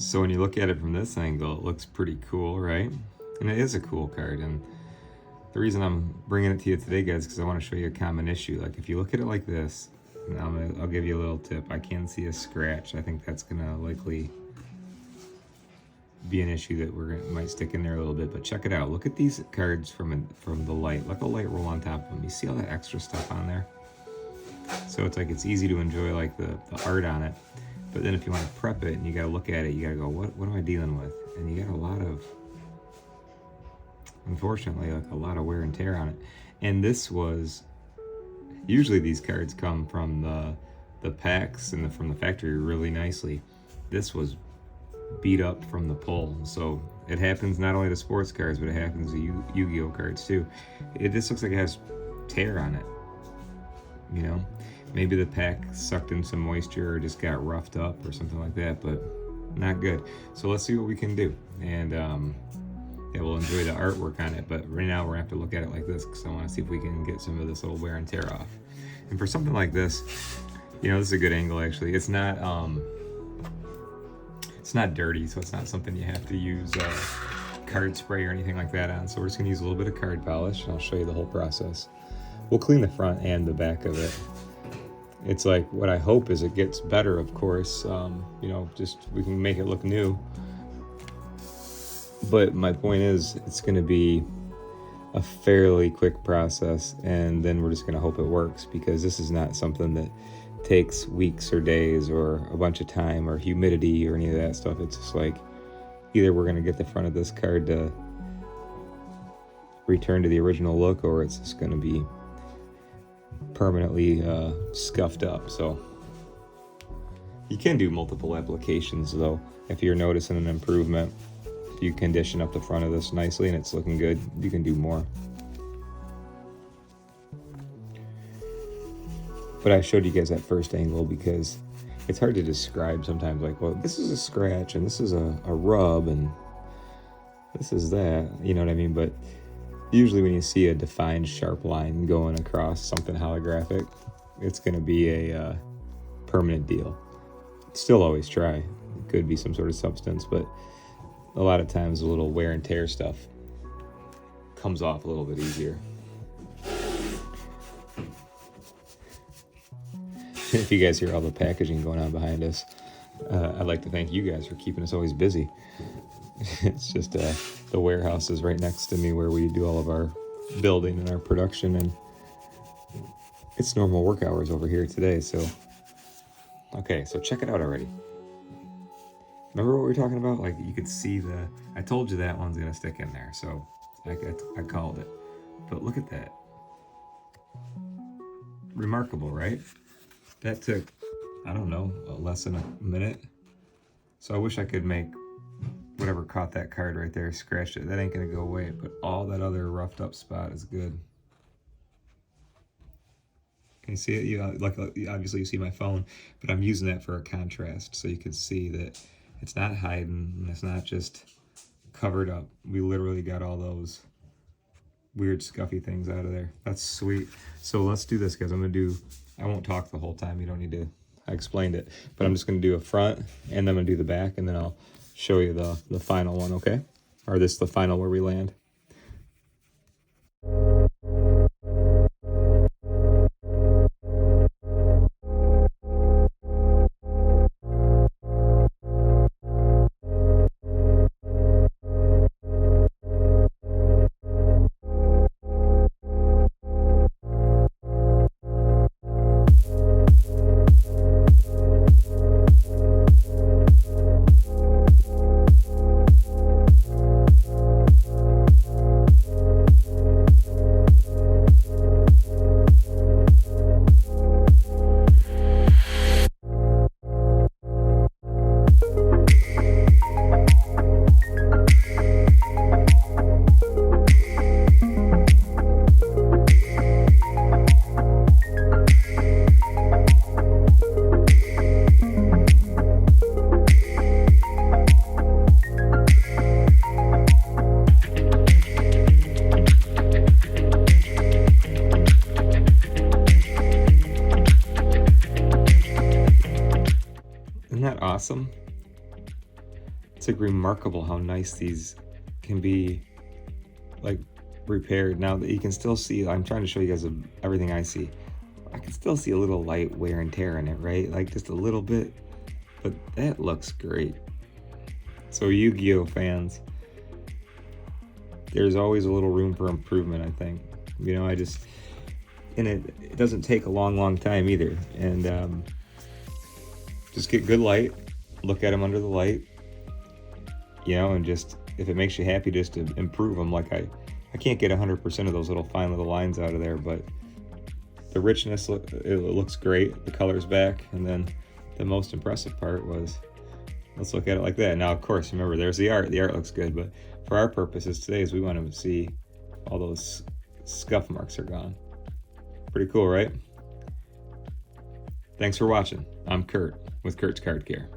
So when you look at it from this angle, it looks pretty cool, right? And it is a cool card. And the reason I'm bringing it to you today, guys, is because I want to show you a common issue. Like if you look at it like this, and I'll give you a little tip. I can see a scratch. I think that's gonna likely be an issue that might stick in there a little bit. But check it out. Look at these cards from the light. Let the light roll on top of them. You see all that extra stuff on there? So it's like it's easy to enjoy like the art on it. But then if you want to prep it and you got to look at it, you got to go, what am I dealing with? And you got a lot of, unfortunately, like a lot of wear and tear on it. And this was, usually these cards come from the packs and from the factory really nicely. This was beat up from the pull. So it happens not only to sports cards, but it happens to Yu-Gi-Oh cards too. It just looks like it has tear on it. You know, maybe the pack sucked in some moisture or just got roughed up or something like that, but not good. So let's see what we can do. And yeah, we'll enjoy the artwork on it, but right now we're gonna have to look at it like this because I want to see if we can get some of this little wear and tear off. And for something like this, you know, this is a good angle actually. It's not dirty, so it's not something you have to use card spray or anything like that on. So we're just gonna use a little bit of card polish and I'll show you the whole process. We'll clean the front and the back of it. It's like, what I hope is it gets better, of course. You know, just we can make it look new. But my point is, it's gonna be a fairly quick process, and then we're just gonna hope it works, because this is not something that takes weeks or days or a bunch of time or humidity or any of that stuff. It's just like, either we're gonna get the front of this card to return to the original look, or it's just gonna be permanently scuffed up. So you can do multiple applications though. If you're noticing an improvement, if you condition up the front of this nicely and it's looking good, you can do more. But I showed you guys that first angle because it's hard to describe sometimes, like, well, this is a scratch and this is a rub and this is that, you know what I mean? But usually when you see a defined sharp line going across something holographic, it's going to be a permanent deal. Still always try. It could be some sort of substance, but a lot of times a little wear and tear stuff comes off a little bit easier. If you guys hear all the packaging going on behind us, I'd like to thank you guys for keeping us always busy. It's just the warehouse is right next to me where we do all of our building and our production, and it's normal work hours over here today. So, okay, so check it out already. Remember what we were talking about? Like, you could see I told you that one's gonna stick in there, so I called it. But look at that. Remarkable, right? That took, I don't know, less than a minute. So I wish I could make whatever caught that card right there, scratched it. That ain't gonna go away, but all that other roughed up spot is good. Can you see it? You obviously you see my phone, but I'm using that for a contrast, so you can see that it's not hiding and it's not just covered up. We literally got all those weird scuffy things out of there. That's sweet. So let's do this, guys. I won't talk the whole time. You don't need to, I explained it, but I'm just gonna do a front and then I'm gonna do the back, and then I'll show you the final one, okay? Or this the final where we land. Isn't that awesome? It's like remarkable how nice these can be like repaired. Now that you can still see, I'm trying to show you guys everything I see. I can still see a little light wear and tear in it, right? Like just a little bit, but that looks great. So Yu-Gi-Oh fans, there's always a little room for improvement, I think. You know, and it doesn't take a long time either. And just get good light, look at them under the light, you know, and just, if it makes you happy just to improve them. Like I can't get 100% of those little fine little lines out of there, but the richness, it looks great. The color's back. And then the most impressive part was, let's look at it like that. Now, of course, remember, there's the art. The art looks good, but for our purposes today is we want to see all those scuff marks are gone. Pretty cool, right? Thanks for watching. I'm Kurt with Kurt's Card Care.